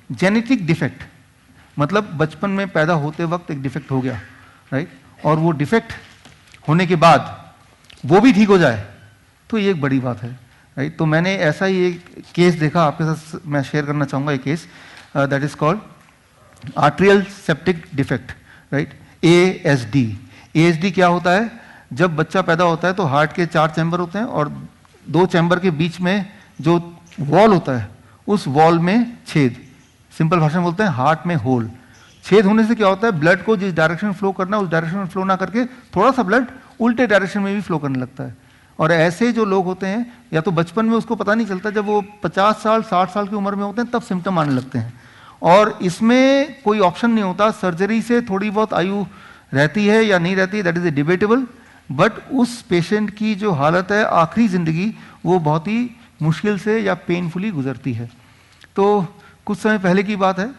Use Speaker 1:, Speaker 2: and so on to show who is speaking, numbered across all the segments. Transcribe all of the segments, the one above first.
Speaker 1: Genetic defect मतलब बचपन में पैदा होते वक्त एक डिफेक्ट हो गया, राइट, और वो डिफेक्ट होने के बाद वो भी ठीक हो जाए, तो ये एक बड़ी बात है, राइट। तो मैंने ऐसा ही एक केस देखा, आपके साथ मैं शेयर करना चाहूँगा एक case, that is called atrial septal defect, right, ASD। ASD क्या होता है? जब बच्चा पैदा होता है तो हार्ट के 4 चैम्बर होते हैं और 2 चैम्बर के बीच में जो वॉल होता है उस वॉल में छेद, सिंपल भाषा में बोलते हैं हार्ट में होल। छेद होने से क्या होता है, ब्लड को जिस डायरेक्शन में फ्लो करना है उस डायरेक्शन में फ्लो ना करके थोड़ा सा ब्लड उल्टे डायरेक्शन में भी फ्लो करने लगता है। और ऐसे जो लोग होते हैं या तो बचपन में उसको पता नहीं चलता, जब वो 50 साल 60 साल की उम्र में होते हैं तब सिम्टम आने लगते हैं। और इसमें कोई ऑप्शन नहीं होता, सर्जरी से थोड़ी बहुत आयु रहती है या नहीं रहती है, that is a debatable, but उस पेशेंट की जो हालत है आखिरी जिंदगी वो बहुत ही मुश्किल से या पेनफुली गुजरती है। तो कुछ समय पहले की बात है,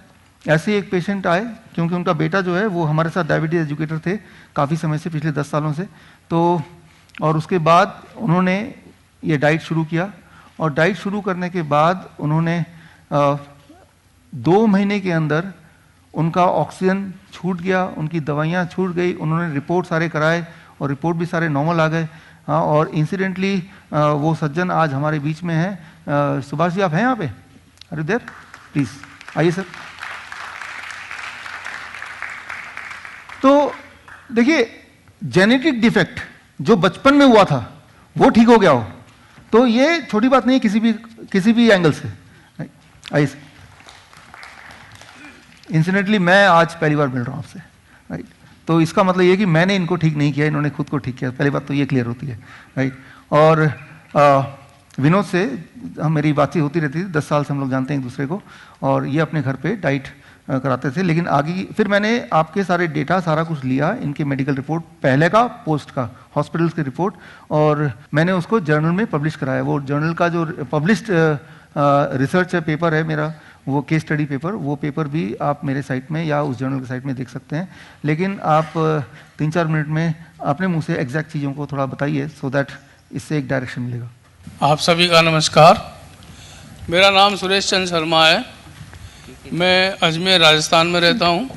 Speaker 1: ऐसे एक पेशेंट आए, क्योंकि उनका बेटा जो है वो हमारे साथ डायबिटीज एजुकेटर थे काफ़ी समय से, पिछले 10 सालों से। तो और उसके बाद उन्होंने ये डाइट शुरू किया, और डाइट शुरू करने के बाद उन्होंने 2 महीने के अंदर उनका ऑक्सीजन छूट गया, उनकी दवाइयाँ छूट गई, उन्होंने रिपोर्ट सारे कराए और रिपोर्ट भी सारे नॉर्मल आ गए। हाँ, और इंसिडेंटली वो सज्जन आज हमारे बीच में हैं। सुभाष जी, आप हैं यहाँ पे? अरे देर, प्लीज आइए सर। तो देखिए, जेनेटिक डिफेक्ट जो बचपन में हुआ था वो ठीक हो गया हो, तो ये छोटी बात नहीं है किसी भी एंगल से। आइए सर। इंसिडेंटली मैं आज पहली बार मिल रहा हूँ आपसे, राइट। तो इसका मतलब ये कि मैंने इनको ठीक नहीं किया, इन्होंने खुद को ठीक किया, पहली बात तो ये क्लियर होती है, राइट। और विनोद से मेरी बातचीत होती रहती थी, 10 साल से हम लोग जानते हैं एक दूसरे को, और ये अपने घर पे डाइट कराते थे। लेकिन आगे फिर मैंने आपके सारे डेटा सारा कुछ लिया, इनके मेडिकल रिपोर्ट, पहले का पोस्ट का हॉस्पिटल्स की रिपोर्ट, और मैंने उसको जर्नल में पब्लिश कराया। वो जर्नल का जो पब्लिश्ड रिसर्च पेपर है मेरा, वो केस स्टडी पेपर, वो पेपर भी आप मेरे साइट में या उस जर्नल की साइट में देख सकते हैं। लेकिन आप 3-4 मिनट में अपने मुंह से एग्जैक्ट चीज़ों को थोड़ा बताइए, सो दैट इससे एक डायरेक्शन मिलेगा।
Speaker 2: आप सभी का नमस्कार। मेरा नाम सुरेश चंद्र शर्मा है। मैं अजमेर राजस्थान में रहता हूँ।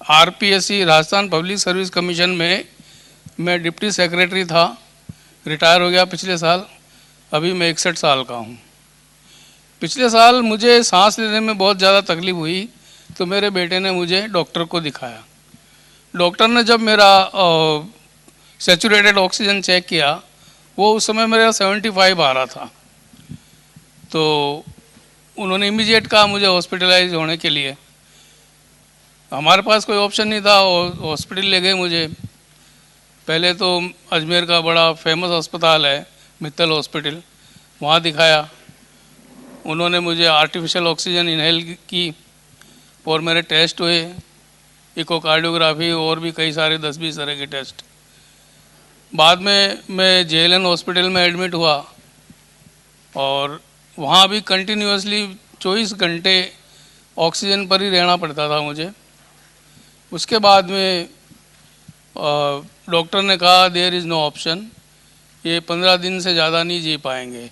Speaker 2: RPSC Rajasthan public service commission में मैं डिप्टी सेक्रेटरी था, रिटायर हो गया पिछले साल। अभी मैं 61 साल का हूँ। पिछले साल मुझे सांस लेने में बहुत ज़्यादा तकलीफ हुई, तो मेरे बेटे ने मुझे डॉक्टर को दिखाया। डॉक्टर ने जब मेरा सैचुरेटेड ऑक्सीजन चेक किया, वो उस समय मेरा 75 आ रहा था। तो उन्होंने इमीडिएट कहा मुझे हॉस्पिटलाइज होने के लिए। हमारे पास कोई ऑप्शन नहीं था, हॉस्पिटल ले गए मुझे। पहले तो अजमेर का बड़ा फेमस अस्पताल है मित्तल हॉस्पिटल, वहाँ दिखाया। उन्होंने मुझे आर्टिफिशियल ऑक्सीजन इनहेल की और मेरे टेस्ट हुए, इकोकार्डियोग्राफी और भी कई सारे 10-20 तरह के टेस्ट। बाद में मैं JLN हॉस्पिटल में एडमिट हुआ और वहाँ भी कंटिन्यूसली 24 घंटे ऑक्सीजन पर ही रहना पड़ता था मुझे। उसके बाद में डॉक्टर ने कहा देयर इज़ नो ऑप्शन, ये 15 दिन से ज़्यादा नहीं जी पाएंगे,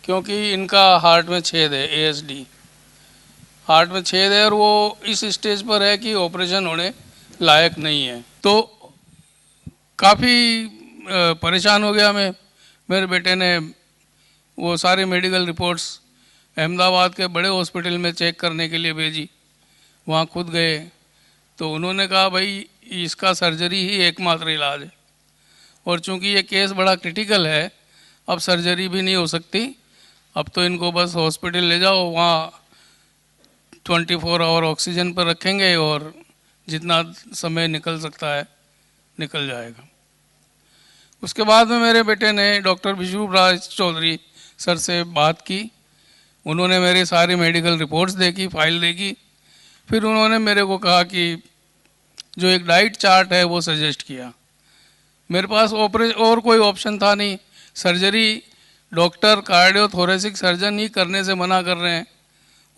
Speaker 2: क्योंकि इनका हार्ट में छेद है, ASD हार्ट में छेद है और वो इस स्टेज पर है कि ऑपरेशन होने लायक नहीं है। तो काफ़ी परेशान हो गया मैं। मेरे बेटे ने वो सारी मेडिकल रिपोर्ट्स अहमदाबाद के बड़े हॉस्पिटल में चेक करने के लिए भेजी। वहाँ खुद गए तो उन्होंने कहा भाई इसका सर्जरी ही एकमात्र इलाज है, और चूंकि ये केस बड़ा क्रिटिकल है अब सर्जरी भी नहीं हो सकती, अब तो इनको बस हॉस्पिटल ले जाओ, वहाँ 24 आवर ऑक्सीजन पर रखेंगे और जितना समय निकल सकता है निकल जाएगा। उसके बाद में मेरे बेटे ने डॉक्टर विष्णुराज चौधरी सर से बात की। उन्होंने मेरी सारी मेडिकल रिपोर्ट्स देखी, फाइल देखी। फिर उन्होंने मेरे को कहा कि जो एक डाइट चार्ट है वो सजेस्ट किया। मेरे पास और कोई ऑप्शन था नहीं। सर्जरी डॉक्टर कार्डियोथोरेसिक सर्जन ही करने से मना कर रहे हैं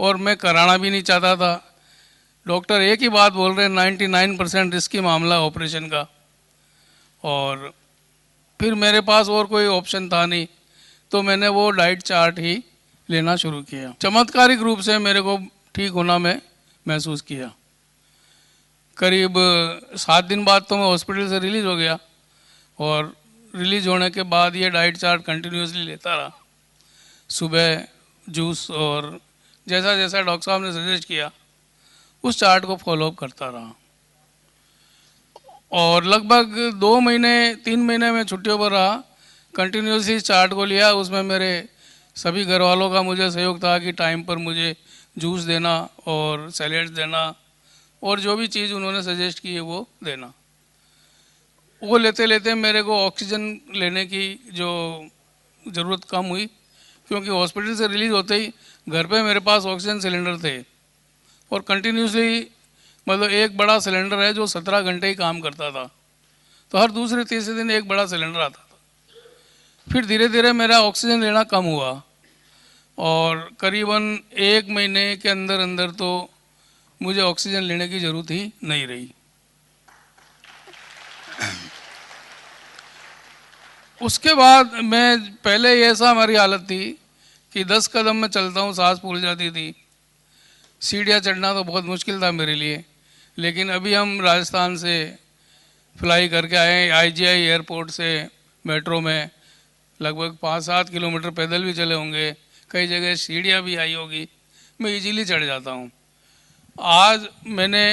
Speaker 2: और मैं कराना भी नहीं चाहता था। डॉक्टर एक ही बात बोल रहे हैं 99% रिस्की मामला ऑपरेशन का, और फिर मेरे पास और कोई ऑप्शन था नहीं, तो मैंने वो डाइट चार्ट ही लेना शुरू किया। चमत्कारिक रूप से मेरे को ठीक होना मैं महसूस किया। करीब 7 दिन बाद तो मैं हॉस्पिटल से रिलीज़ हो गया, और रिलीज़ होने के बाद ये डाइट चार्ट कंटिन्यूसली लेता रहा। सुबह जूस और जैसा जैसा डॉक्टर साहब ने सजेस्ट किया उस चार्ट को फॉलोअप करता रहा, और लगभग 2 महीने 3 महीने में छुट्टियों पर रहा। कंटिन्यूसली चार्ट को लिया, उसमें मेरे सभी घर वालों का मुझे सहयोग था कि टाइम पर मुझे जूस देना और सैलेड्स देना और जो भी चीज़ उन्होंने सजेस्ट की है वो देना। वो लेते लेते मेरे को ऑक्सीजन लेने की जो ज़रूरत कम हुई, क्योंकि हॉस्पिटल से रिलीज़ होते ही घर पे मेरे पास ऑक्सीजन सिलेंडर थे, और कंटिन्यूसली मतलब एक बड़ा सिलेंडर है जो 17 घंटे ही काम करता था, तो हर दूसरे तीसरे दिन एक बड़ा सिलेंडर आता था। फिर धीरे धीरे मेरा ऑक्सीजन लेना कम हुआ, और करीबन 1 महीने के अंदर अंदर तो मुझे ऑक्सीजन लेने की ज़रूरत ही नहीं रही। उसके बाद मैं पहले ऐसा हमारी हालत थी कि 10 कदम में चलता हूँ सांस फूल जाती थी, सीढ़ियाँ चढ़ना तो बहुत मुश्किल था मेरे लिए। लेकिन अभी हम राजस्थान से फ्लाई करके आए, IGI एयरपोर्ट से मेट्रो में लगभग 5-7 किलोमीटर पैदल भी चले होंगे, कई जगह सीढ़ियाँ भी आई होगी, मैं इजीली चढ़ जाता हूँ। आज मैंने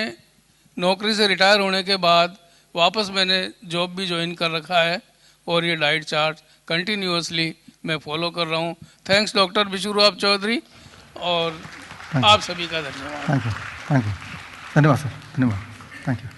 Speaker 2: नौकरी से रिटायर होने के बाद वापस मैंने जॉब भी ज्वाइन कर रखा है, और ये डाइट चार्ट कंटिन्यूअसली मैं फॉलो कर रहा हूँ। थैंक्स डॉक्टर बिशुराव चौधरी, और आप सभी का धन्यवाद।
Speaker 1: थैंक यू, धन्यवाद सर, धन्यवाद, थैंक यू।